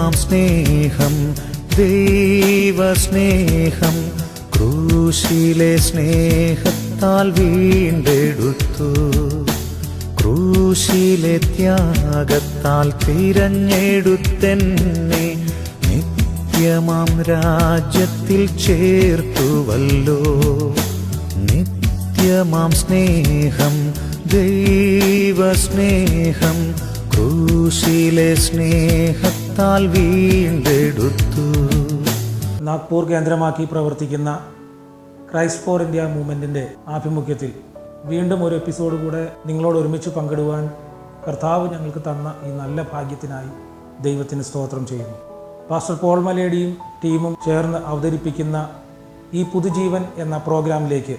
നിത്യമാം സ്നേഹം, ദൈവസ്നേഹം ക്രൂശിലെ സ്നേഹത്താൽ വീണ്ടെടുത്തു. ക്രൂശിലെ ത്യാഗത്താൽ തിരഞ്ഞെടുത്തെന്നെ നിത്യമാം രാജ്യത്തിൽ ചേർത്തുവല്ലോ. നിത്യമാം സ്നേഹം, ദൈവസ്നേഹം ക്രൂശിലെ സ്നേഹത്താൽ വീണ്ടെടുത്തു. നാഗ്പൂർ കേന്ദ്രമാക്കി പ്രവർത്തിക്കുന്ന ക്രൈസ്റ്റ് ഫോർ ഇന്ത്യ മൂവ്മെൻറ്റിൻ്റെ ആഭിമുഖ്യത്തിൽ വീണ്ടും ഒരു എപ്പിസോഡ് കൂടെ നിങ്ങളോട് ഒരുമിച്ച് പങ്കിടുവാൻ കർത്താവ് ഞങ്ങൾക്ക് തന്ന ഈ നല്ല ഭാഗ്യത്തിനായി ദൈവത്തിന് സ്തോത്രം ചെയ്യുന്നു. പാസ്റ്റർ പോൾ മലേഡിയും ടീമും ചേർന്ന് അവതരിപ്പിക്കുന്ന ഈ പുതുജീവൻ എന്ന പ്രോഗ്രാമിലേക്ക്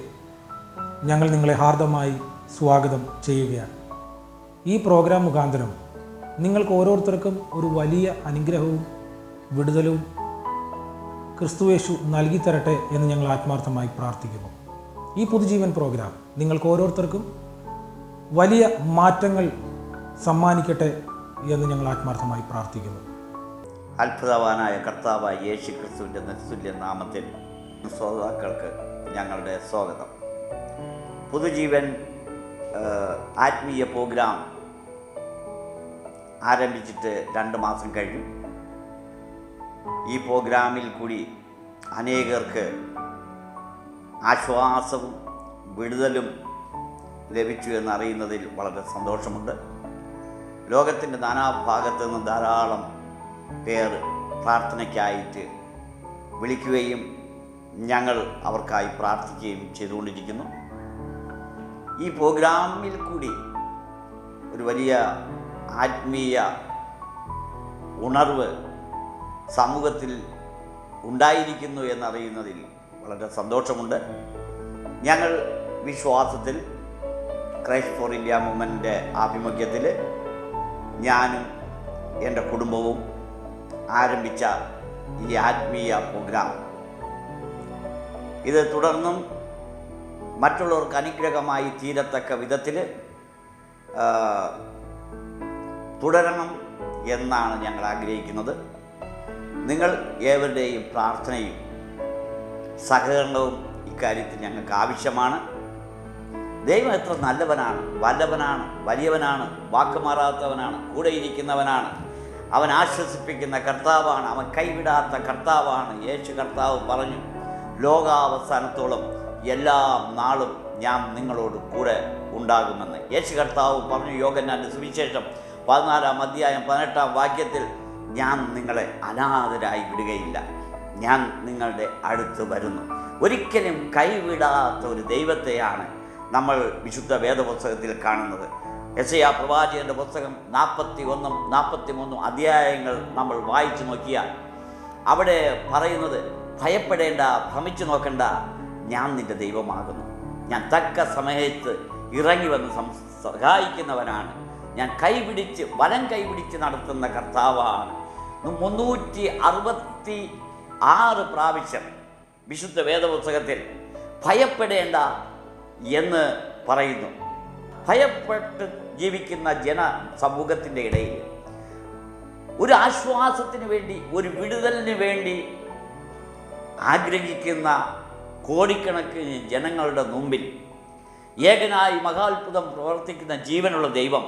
ഞങ്ങൾ നിങ്ങളെ ഹാർദമായി സ്വാഗതം ചെയ്യുകയാണ്. ഈ പ്രോഗ്രാം മുഖാന്തരം നിങ്ങൾക്ക് ഓരോരുത്തർക്കും ഒരു വലിയ അനുഗ്രഹവും വിടുതലും ക്രിസ്തുയേശു നൽകി തരട്ടെ എന്ന് ഞങ്ങൾ ആത്മാർത്ഥമായി പ്രാർത്ഥിക്കുന്നു. ഈ പുതുജീവൻ പ്രോഗ്രാം നിങ്ങൾക്ക് ഓരോരുത്തർക്കും വലിയ മാറ്റങ്ങൾ സമ്മാനിക്കട്ടെ എന്ന് ഞങ്ങൾ ആത്മാർത്ഥമായി പ്രാർത്ഥിക്കുന്നു. അത്ഭുതവാനായ കർത്താവായ യേശു ക്രിസ്തുവിൻ്റെ നിസ്തുല്യ നാമത്തിൽ ശ്രോതാക്കൾക്ക് ഞങ്ങളുടെ സ്വാഗതം. പുതുജീവൻ ആത്മീയ പ്രോഗ്രാം ആരംഭിച്ചിട്ട് 2 മാസം കഴിഞ്ഞു. ഈ പ്രോഗ്രാമിൽ കൂടി അനേകർക്ക് ആശ്വാസവും വിടുതലും ലഭിച്ചു എന്നറിയുന്നതിൽ വളരെ സന്തോഷമുണ്ട്. ലോകത്തിൻ്റെ നാനാഭാഗത്തു നിന്നും ധാരാളം പേർ പ്രാർത്ഥനയ്ക്കായിട്ട് വിളിക്കുകയും ഞങ്ങൾ അവർക്കായി പ്രാർത്ഥിക്കുകയും ചെയ്തുകൊണ്ടിരിക്കുന്നു. ഈ പ്രോഗ്രാമിൽ കൂടി ഒരു വലിയ ആത്മീയ ഉണർവ് സമൂഹത്തിൽ ഉണ്ടായിരിക്കുന്നു എന്നറിയുന്നതിൽ വളരെ സന്തോഷമുണ്ട്. ഞങ്ങൾ വിശ്വാസത്തിൽ ക്രൈസ്റ്റ് ഫോർ ഇന്ത്യ മൂവ്മെൻറ്റിൻ്റെ ആഭിമുഖ്യത്തിൽ ഞാനും എൻ്റെ കുടുംബവും ആരംഭിച്ച ഈ ആത്മീയ പ്രോഗ്രാം ഇത് തുടർന്നും മറ്റുള്ളവർക്ക് അനുഗ്രഹമായി തീരത്തക്ക വിധത്തിൽ തുടരണം എന്നാണ് ഞങ്ങൾ ആഗ്രഹിക്കുന്നത്. നിങ്ങൾ ഏവരുടെയും പ്രാർത്ഥനയും സഹകരണവും ഇക്കാര്യത്തിൽ ഞങ്ങൾക്ക് ആവശ്യമാണ്. ദൈവം എത്ര നല്ലവനാണ്, വല്ലവനാണ്, വലിയവനാണ്, വാക്കുമാറാത്തവനാണ്, കൂടെ ഇരിക്കുന്നവനാണ്, അവൻ ആശ്വസിപ്പിക്കുന്ന കർത്താവാണ്, അവൻ കൈവിടാത്ത കർത്താവാണ്. യേശു കർത്താവ് പറഞ്ഞു, ലോകാവസാനത്തോളം എല്ലാ നാളും ഞാൻ നിങ്ങളോട് കൂടെ ഉണ്ടാകുമെന്ന്. യേശു കർത്താവ് പറഞ്ഞു യോഹന്നാന്റെ സുവിശേഷം 14-ാം അധ്യായം 18-ാം വാക്യത്തിൽ, ഞാൻ നിങ്ങളെ അനാഥരായി വിടുകയില്ല, ഞാൻ നിങ്ങളുടെ അടുത്ത് വരുന്നു. ഒരിക്കലും കൈവിടാത്ത ഒരു ദൈവത്തെയാണ് നമ്മൾ വിശുദ്ധ വേദപുസ്തകത്തിൽ കാണുന്നത്. യെശയ്യാ പ്രവാചകന്റെ പുസ്തകം 41-ഉം 43-ഉം അധ്യായങ്ങൾ നമ്മൾ വായിച്ചു നോക്കിയാൽ അവിടെ പറയുന്നത്, ഭയപ്പെടേണ്ട, ഭ്രമിച്ചു നോക്കണ്ട, ഞാൻ നിൻ്റെ ദൈവമാകുന്നു, ഞാൻ തക്ക സമയത്ത് ഇറങ്ങി വന്ന് സഹായിക്കുന്നവനാണ്, ഞാൻ വലം കൈപിടിച്ച് നടത്തുന്ന കർത്താവാണ്. 366 പ്രാവശ്യം വിശുദ്ധ വേദപുസ്തകത്തിൽ ഭയപ്പെടേണ്ട എന്ന് പറയുന്നു. ഭയപ്പെട്ട് ജീവിക്കുന്ന സമൂഹത്തിൻ്റെ ഇടയിൽ ഒരു ആശ്വാസത്തിന് വേണ്ടി, ഒരു വിടുതലിന് വേണ്ടി ആഗ്രഹിക്കുന്ന കോടിക്കണക്കിന് ജനങ്ങളുടെ മുമ്പിൽ ഏകനായി മഹാത്ഭുതം പ്രവർത്തിക്കുന്ന ജീവനുള്ള ദൈവം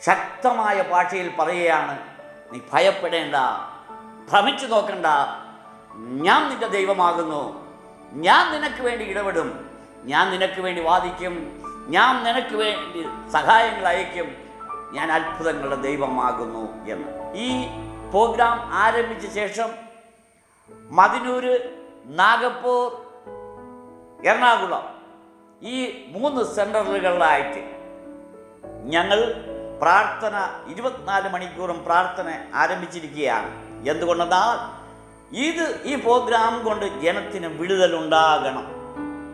ശക്തമായ ഭാഷയിൽ പറയുകയാണ്, നീ ഭയപ്പെടേണ്ട, ഭ്രമിച്ചു നോക്കണ്ട, ഞാൻ നിൻ്റെ ദൈവമാകുന്നു, ഞാൻ നിനക്ക് വേണ്ടി ഇടപെടും, ഞാൻ നിനക്ക് വേണ്ടി വാദിക്കും, ഞാൻ നിനക്ക് വേണ്ടി സഹായങ്ങൾ അയക്കും, ഞാൻ അത്ഭുതങ്ങളുടെ ദൈവമാകുന്നു എന്ന്. ഈ പ്രോഗ്രാം ആരംഭിച്ച ശേഷം മതിനൂര്, നാഗപ്പൂർ, എറണാകുളം ഈ 3 സെൻറ്ററുകളിലായിട്ട് ഞങ്ങൾ പ്രാർത്ഥന 24 മണിക്കൂറും പ്രാർത്ഥന ആരംഭിച്ചിരിക്കുകയാണ്. എന്തുകൊണ്ടെന്നാൽ ഈ പ്രോഗ്രാം കൊണ്ട് ജനത്തിന് വിടുതലുണ്ടാകണം,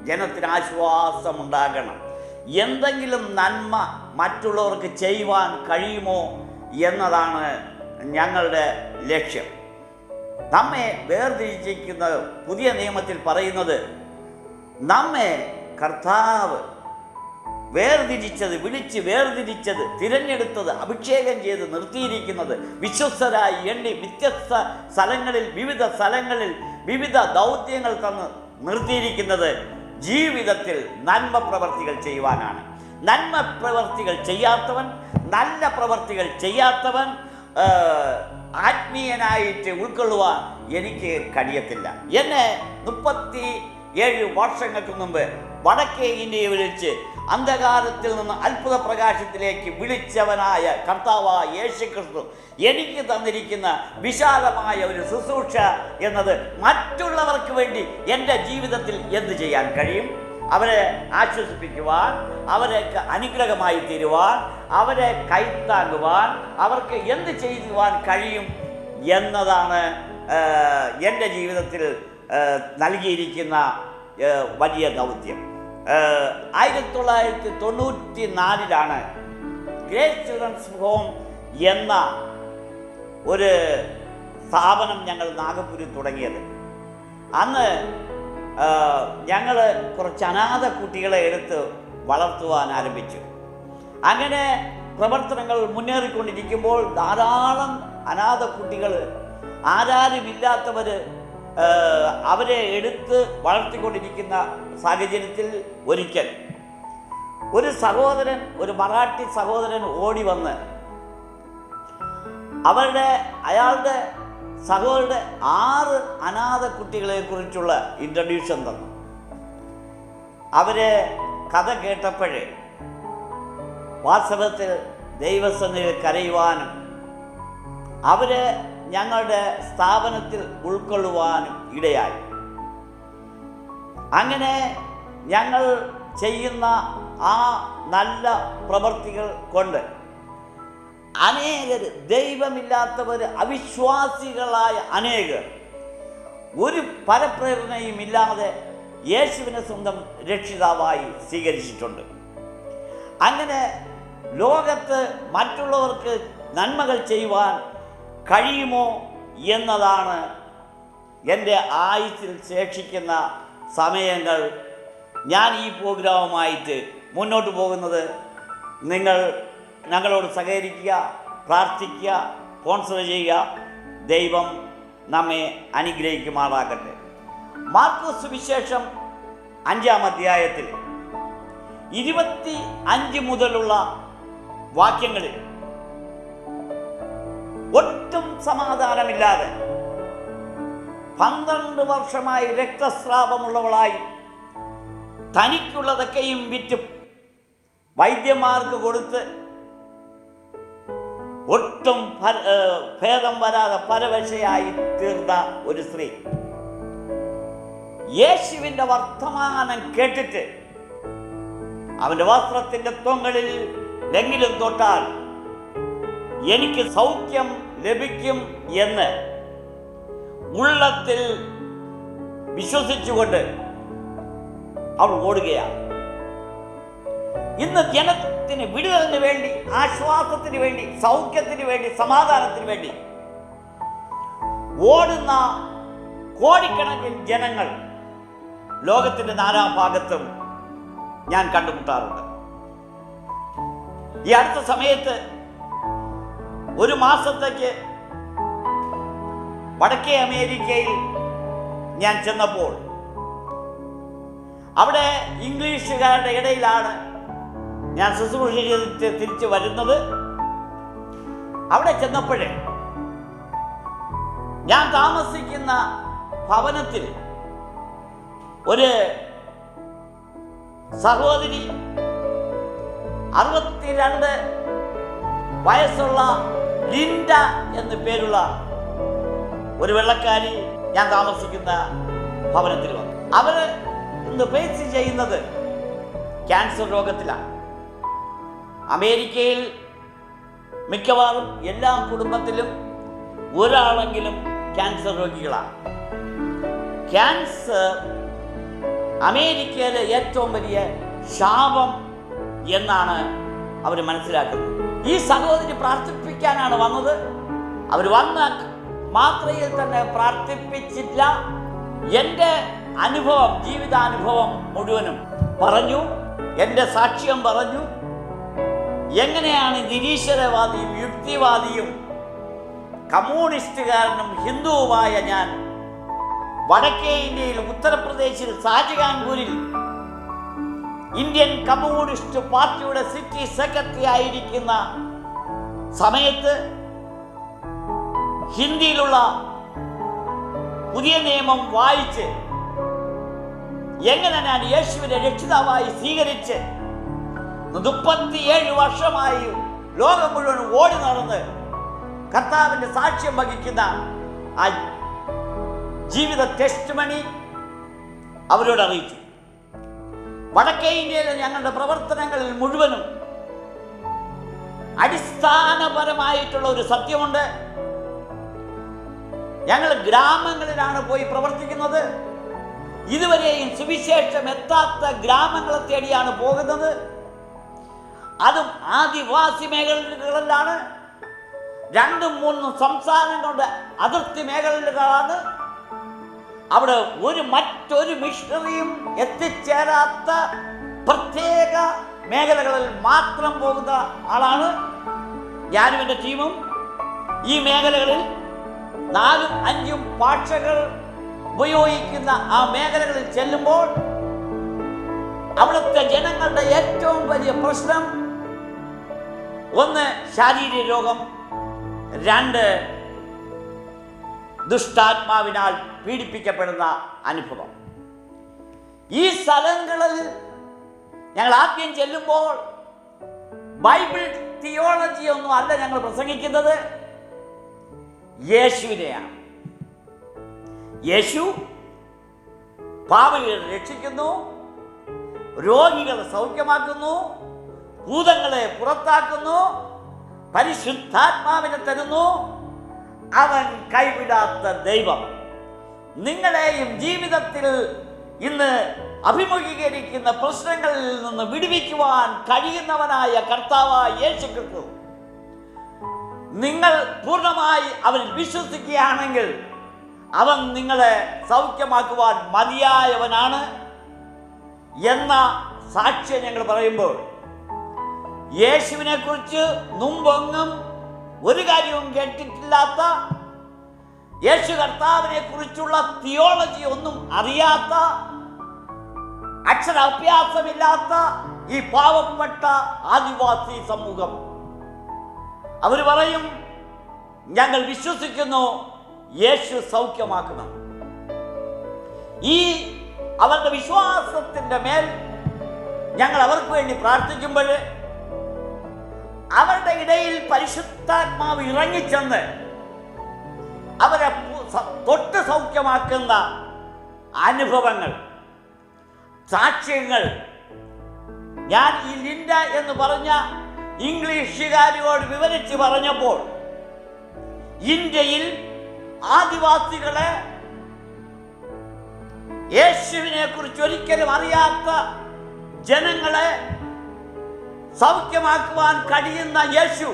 ജനത്തിന് ആശ്വാസമുണ്ടാകണം, എന്തെങ്കിലും നന്മ മറ്റുള്ളവർക്ക് ചെയ്യുവാൻ കഴിയുമോ എന്നതാണ് ഞങ്ങളുടെ ലക്ഷ്യം. നമ്മെ വേർതിരിച്ചിരിക്കുന്നത് പുതിയ നിയമത്തിൽ പറയുന്നത്, നമ്മെ കർത്താവ് വിളിച്ച് വേർതിരിച്ചത്, തിരഞ്ഞെടുത്തത്, അഭിഷേകം ചെയ്ത് നിർത്തിയിരിക്കുന്നത്, വിശ്വസ്തരായി എണ്ണി വ്യത്യസ്ത സ്ഥലങ്ങളിൽ വിവിധ ദൗത്യങ്ങൾ തന്ന് നിർത്തിയിരിക്കുന്നത് ജീവിതത്തിൽ നന്മ പ്രവർത്തികൾ ചെയ്യുവാനാണ്. നന്മ പ്രവർത്തികൾ ചെയ്യാത്തവൻ, നല്ല പ്രവർത്തികൾ ചെയ്യാത്തവൻ ആത്മീയനായിട്ട് ഉൾക്കൊള്ളുവാൻ എനിക്ക് കഴിയത്തില്ല. എന്നെ 37 വർഷങ്ങൾക്ക് മുമ്പ് വടക്കേ ഇന്ത്യയെ വിളിച്ച് അന്ധകാരത്തിൽ നിന്ന് അത്ഭുത പ്രകാശത്തിലേക്ക് വിളിച്ചവനായ കർത്താവായ യേശുക്രിസ്തു എനിക്ക് തന്നിരിക്കുന്ന വിശാലമായ ഒരു ശുശ്രൂഷ എന്നത് മറ്റുള്ളവർക്ക് വേണ്ടി എൻ്റെ ജീവിതത്തിൽ എന്ത് ചെയ്യാൻ കഴിയും? അവരെ ആശ്വസിപ്പിക്കുവാൻ, അവർക്ക് അനുഗ്രഹമായി തീരുവാൻ, അവരെ കൈത്താങ്ങുവാൻ, അവർക്ക് എന്ത് ചെയ്യുവാൻ കഴിയും എന്നതാണ് എൻ്റെ ജീവിതത്തിൽ നൽകിയിരിക്കുന്ന വലിയ ദൗത്യം. 1994 ഗ്രേസ് ചിൽഡ്രൻസ് ഹോം എന്ന ഒരു സ്ഥാപനം ഞങ്ങൾ നാഗപ്പൂരിൽ തുടങ്ങിയത്. അന്ന് ഞങ്ങൾ കുറച്ച് അനാഥ കുട്ടികളെ എടുത്ത് വളർത്തുവാൻ ആരംഭിച്ചു. അങ്ങനെ പ്രവർത്തനങ്ങൾ മുന്നേറിക്കൊണ്ടിരിക്കുമ്പോൾ ധാരാളം അനാഥ കുട്ടികൾ, ആരാരുമില്ലാത്തവർ അവരെ എടുത്ത് വളർത്തിക്കൊണ്ടിരിക്കുന്ന സാഹചര്യത്തിൽ ഒരിക്കൽ ഒരു മറാഠി സഹോദരൻ ഓടി വന്ന് അയാളുടെ സഹോദരന്റെ 6 അനാഥ കുട്ടികളെ കുറിച്ചുള്ള ഇൻട്രൊഡ്യൂഷൻ തന്നു. അവരെ കഥ കേട്ടപ്പോഴേ വാസ്തവത്തിൽ ദൈവസന്നിധിയിൽ കരയുവാനും അവരെ ഞങ്ങളുടെ സ്ഥാപനത്തിൽ ഉൾക്കൊള്ളുവാനും ഇടയായി. അങ്ങനെ ഞങ്ങൾ ചെയ്യുന്ന ആ നല്ല പ്രവൃത്തികൾ കൊണ്ട് അനേകർ, ദൈവമില്ലാത്തവർ, അവിശ്വാസികളായ അനേകർ ഒരു പരപ്രേരണയും ഇല്ലാതെ യേശുവിനെ സ്വന്തം രക്ഷിതാവായി സ്വീകരിച്ചിട്ടുണ്ട്. അങ്ങനെ ലോകത്ത് മറ്റുള്ളവർക്ക് നന്മകൾ ചെയ്യുവാൻ കഴിയുമോ എന്നതാണ് എൻ്റെ ആയുസ്സിൽ ശേഷിക്കുന്ന സമയങ്ങൾ. ഞാൻ ഈ പ്രോഗ്രാമുമായിട്ട് മുന്നോട്ട് പോകുന്നത്. നിങ്ങൾ ഞങ്ങളോട് സഹകരിക്കുക, പ്രാർത്ഥിക്കുക, സ്പോൺസർ ചെയ്യുക. ദൈവം നമ്മെ അനുഗ്രഹിക്കുമാറാകട്ടെ. മാർക്കോസ് സുവിശേഷം 5-ാം അധ്യായത്തിൽ 25 മുതലുള്ള വാക്യങ്ങളിൽ ഒട്ടും സമാധാനമില്ലാതെ 12 വർഷമായി രക്തസ്രാവമുള്ളവളായി തനിക്കുള്ളതൊക്കെയും വിറ്റ് വൈദ്യന്മാർക്ക് കൊടുത്ത് ഒട്ടും ഭേദം വരാതെ പരവശയായി തീർന്ന ഒരു സ്ത്രീ യേശുവിൻ്റെ വർത്തമാനം കേട്ടിട്ട് അവൻ്റെ വസ്ത്രത്തിൻ്റെ തൊങ്ങലിൽ എങ്കിലും തൊട്ടാൽ എനിക്ക് സൗഖ്യം ലഭിക്കും എന്ന് ഉള്ളത്തിൽ വിശ്വസിച്ചുകൊണ്ട് അവൾ ഓടുകയാണ്. ഇന്ന് ജനത്തിന് വിടുതലിന് വേണ്ടി, ആശ്വാസത്തിന് വേണ്ടി, സൗഖ്യത്തിന് വേണ്ടി, സമാധാനത്തിന് വേണ്ടി ഓടുന്ന കോടിക്കണക്കിന് ജനങ്ങൾ ലോകത്തിൻ്റെ നാനാഭാഗത്തും ഞാൻ കണ്ടുമുട്ടാറുണ്ട്. ഈ അടുത്ത സമയത്ത് ഒരു മാസത്തേക്ക് വടക്കേ അമേരിക്കയിൽ ഞാൻ ചെന്നപ്പോൾ അവിടെ ഇംഗ്ലീഷുകാരുടെ ഇടയിലാണ് ഞാൻ ശുശ്രൂഷ ചെയ്തിട്ട് തിരിച്ചു വരുന്നത്. അവിടെ ചെന്നപ്പോഴേ ഞാൻ താമസിക്കുന്ന ഭവനത്തിൽ ഒരു സഹോദരി 62 വയസ്സുള്ള ലിൻഡ എന്ന് പേരുള്ള ഒരു വെള്ളക്കാരി ഞാൻ താമസിക്കുന്ന ഭവനത്തിൽ വന്നു. അവർ ഇന്ന് ഫേസ് ചെയ്യുന്നത് ക്യാൻസർ രോഗത്തിലാണ്. അമേരിക്കയിൽ മിക്കവാറും എല്ലാ കുടുംബത്തിലും ഒരാളെങ്കിലും ക്യാൻസർ രോഗികളാണ്. ക്യാൻസർ അമേരിക്കയിലെ ഏറ്റവും വലിയ ശാപം എന്നാണ് അവർ മനസ്സിലാക്കുന്നത്. ഈ സഹോദരി പ്രാർത്ഥിപ്പിക്കാനാണ് വന്നത്. അവർ വന്ന മാത്രയിൽ തന്നെ പ്രാർത്ഥിപ്പിച്ചില്ല. എൻ്റെ അനുഭവം, ജീവിതാനുഭവം മുഴുവനും പറഞ്ഞു. എൻ്റെ സാക്ഷ്യം പറഞ്ഞു. എങ്ങനെയാണ് നിരീശ്വരവാദിയും യുക്തിവാദിയും കമ്മ്യൂണിസ്റ്റുകാരനും ഹിന്ദുവുമായ ഞാൻ വടക്കേ ഇന്ത്യയിൽ ഉത്തർപ്രദേശിൽ ഷാജഹാൻപൂരിൽ ഇന്ത്യൻ കമ്മ്യൂണിസ്റ്റ് പാർട്ടിയുടെ സിറ്റി സെക്രട്ടറി ആയിരിക്കുന്ന സമയത്ത് ഹിന്ദിയിലുള്ള പുതിയ നിയമം വായിച്ച് എങ്ങനെ ഞാൻ യേശുവിനെ രക്ഷിതാവായി സ്വീകരിച്ച് 37 വർഷമായി ലോകം മുഴുവൻ ഓടി നടന്ന് കർത്താവിൻ്റെ സാക്ഷ്യം വഹിക്കുന്ന ആ ജീവിത ടെസ്റ്റ്മണി അവരോട് അറിയിച്ചു. വടക്കേ ഇന്ത്യയിലെ ഞങ്ങളുടെ പ്രവർത്തനങ്ങളിൽ മുഴുവനും അടിസ്ഥാനപരമായിട്ടുള്ള ഒരു സത്യമുണ്ട്. ഞങ്ങൾ ഗ്രാമങ്ങളിലാണ് പോയി പ്രവർത്തിക്കുന്നത്. ഇതുവരെയും സുവിശേഷം എത്താത്ത ഗ്രാമങ്ങളെ തേടിയാണ് പോകുന്നത്. അതും ആദിവാസി മേഖലകളിലാണ്. 2-3 സംസ്ഥാനങ്ങളുടെ അതിർത്തി മേഖലകളാണ്. അവിടെ മറ്റൊരു മിഷണറിയും എത്തിച്ചേരാത്ത പ്രത്യേക മേഖലകളിൽ മാത്രം പോകുന്ന ആളാണ് ഞാനും എൻ്റെ ടീമും. ഈ മേഖലകളിൽ 4-5 ഭാഷകൾ ഉപയോഗിക്കുന്ന ആ മേഖലകളിൽ ചെല്ലുമ്പോൾ അവിടുത്തെ ജനങ്ങളുടെ ഏറ്റവും വലിയ പ്രശ്നം 1 ശാരീരിക രോഗം, 2 ദുഷ്ടാത്മാവിനാൽ പീഡിപ്പിക്കപ്പെടുന്ന അനുഭവം. ഈ സ്ഥലങ്ങളിൽ ഞങ്ങൾ ആദ്യം ചെല്ലുമ്പോൾ ബൈബിൾ തിയോളജി ഒന്നും അല്ല ഞങ്ങൾ പ്രസംഗിക്കുന്നത്, യേശുവിനെയാണ്. യേശു പാപികളെ രക്ഷിക്കുന്നു, രോഗികളെ സൗഖ്യമാക്കുന്നു, ഭൂതങ്ങളെ പുറത്താക്കുന്നു, പരിശുദ്ധാത്മാവിനെ തരുന്നു. അവൻ കൈവിടാത്ത ദൈവം. നിങ്ങളെയും ജീവിതത്തിൽ ഇന്ന് അഭിമുഖീകരിക്കുന്ന പ്രശ്നങ്ങളിൽ നിന്ന് വിടുവിക്കുവാൻ കഴിയുന്നവനായ കർത്താവായ യേശു ക്രിസ്തു, നിങ്ങൾ പൂർണ്ണമായി അവനിൽ വിശ്വസിക്കുകയാണെങ്കിൽ അവൻ നിങ്ങളെ സൗഖ്യമാക്കുവാൻ മതിയായവനാണ് എന്ന സാക്ഷ്യം ഞങ്ങൾ പറയുമ്പോൾ, യേശുവിനെ കുറിച്ച് മുമ്പൊന്നും ഒരു കാര്യവും കേട്ടിട്ടില്ലാത്ത, യേശു കർത്താവിനെ കുറിച്ചുള്ള തിയോളജി ഒന്നും അറിയാത്ത, അക്ഷരാഭ്യാസമില്ലാത്ത ഈ പാവപ്പെട്ട ആദിവാസി സമൂഹം അവർ പറയും, ഞങ്ങൾ വിശ്വസിക്കുന്നു യേശു സൗഖ്യമാക്കണം. ഈ അവരുടെ വിശ്വാസത്തിന്റെ മേൽ ഞങ്ങൾ അവർക്ക് വേണ്ടി പ്രാർത്ഥിക്കുമ്പോൾ അവരുടെ ഇടയിൽ പരിശുദ്ധാത്മാവ് ഇറങ്ങിച്ചെന്ന് അവരെ തൊട്ട് സൗഖ്യമാക്കുന്ന അനുഭവങ്ങൾ, സാക്ഷ്യങ്ങൾ. ഞാൻ ഈ ലിൻഡ എന്ന് പറഞ്ഞ ഇംഗ്ലീഷുകാരിയോട് വിവരിച്ച് പറഞ്ഞപ്പോൾ, ഇന്ത്യയിൽ ആദിവാസികളെ യേശുവിനെ കുറിച്ച് ഒരിക്കലും അറിയാത്ത ജനങ്ങളെ സൗഖ്യമാക്കുവാൻ കഴിയുന്ന യേശു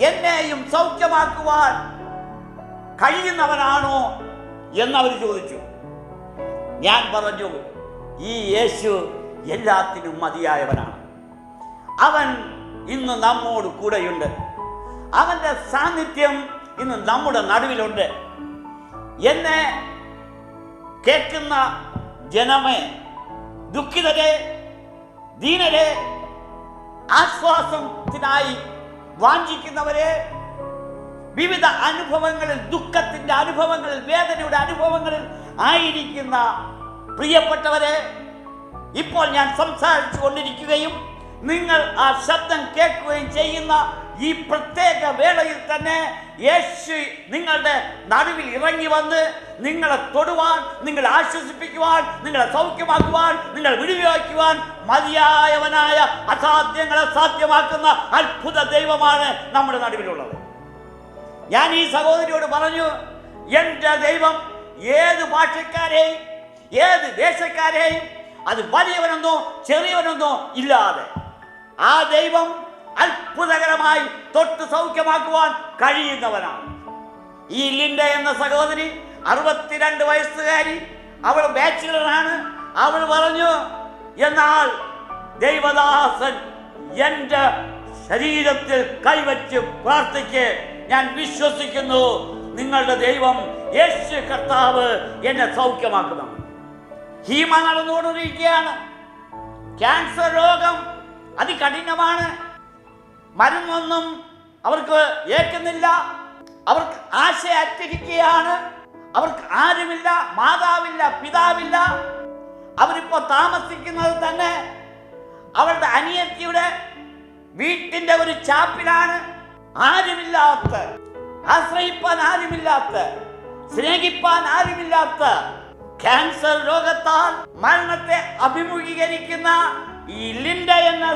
എന്നെയും സൗഖ്യമാക്കുവാൻ കഴിയുന്നവനാണോ എന്നവർ ചോദിച്ചു. ഞാൻ പറഞ്ഞു, ഈ യേശു എല്ലാത്തിനും മതിയായവനാണ്. അവൻ ഇന്ന് നമ്മോട് കൂടെയുണ്ട്. അവൻ്റെ സാന്നിധ്യം ഇന്ന് നമ്മുടെ നടുവിലുണ്ട്. എന്നെ കേൾക്കുന്ന ജനമേ, ദുഃഖിതരെ, ദീനരെ, ആശ്വാസത്തിനായി വാഞ്ചിക്കുന്നവരെ, വിവിധ അനുഭവങ്ങളിൽ, ദുഃഖത്തിൻ്റെ അനുഭവങ്ങളിൽ, വേദനയുടെ അനുഭവങ്ങളിൽ ആയിരിക്കുന്ന പ്രിയപ്പെട്ടവരെ, ഇപ്പോൾ ഞാൻ സംസാരിച്ചു കൊണ്ടിരിക്കുകയും നിങ്ങൾ ആ ശബ്ദം കേൾക്കുകയും ചെയ്യുന്ന ഈ പ്രത്യേക വേളയിൽ തന്നെ യേശു നിങ്ങളുടെ നടുവിൽ ഇറങ്ങി വന്ന് നിങ്ങളെ തൊടുവാൻ, നിങ്ങളെ ആശ്വസിപ്പിക്കുവാൻ, നിങ്ങളെ സൗഖ്യമാക്കുവാൻ, നിങ്ങളെ വിടുവിക്കുവാൻ മതിയായവനായ, അസാധ്യങ്ങളെ സാധ്യമാക്കുന്ന അത്ഭുത ദൈവമാണ് നമ്മുടെ നടുവിലുള്ളത്. ഞാൻ ഈ സഹോദരിയോട് പറഞ്ഞു, എൻ്റെ ദൈവം ഏത് ഭാഷക്കാരെയും ഏത് ദേശക്കാരെയും, അത് വലിയവനെന്നോ ചെറിയവനെന്നോ ഇല്ലാതെ, ആ ദൈവം അത്ഭുതകരമായി തൊട്ട് സൗഖ്യമാക്കുവാൻ കഴിയുന്നവനാണ്. ഈ ലിൻഡ എന്ന സഹോദരി 62 വയസ്സുകാരി, അവൾ ബാച്ചിലറാണ്. അവൾ പറഞ്ഞു, എന്നാൽ ദൈവദാസൻ എൻ്റെ ശരീരത്തിൽ കൈവച്ച് പ്രാർത്ഥിക്ക്. ഞാൻ വിശ്വസിക്കുന്നു നിങ്ങളുടെ ദൈവം യേശു കർത്താവ് എന്നെ സൗഖ്യമാക്കുന്നു. ഹീമ നടന്നുകൊണ്ടിരിക്കുകയാണ്. ക്യാൻസർ രോഗം അതികഠിനമാണ്. മരുന്നൊന്നും അവർക്ക് ഏൽക്കുന്നില്ല. അവർക്ക് ആശ അറ്റിരിക്കുകയാണ്. അവർക്ക് ആരുമില്ല, മാതാവില്ല, പിതാവില്ല. അവരിപ്പോൾ താമസിക്കുന്നത് തന്നെ അവരുടെ അനിയത്തിയുടെ വീട്ടിൻ്റെ ഒരു ചാപ്പിലാണ്. ആരുമില്ലാത്ത, ആശ്രയിപ്പാൻ ആരുമില്ലാത്ത, സ്നേഹിപ്പാൻ ആരുമില്ലാത്ത, ക്യാൻസർ രോഗത്താൽ മരണത്തെ അഭിമുഖീകരിക്കുന്ന ഈ ലിൻഡ എന്ന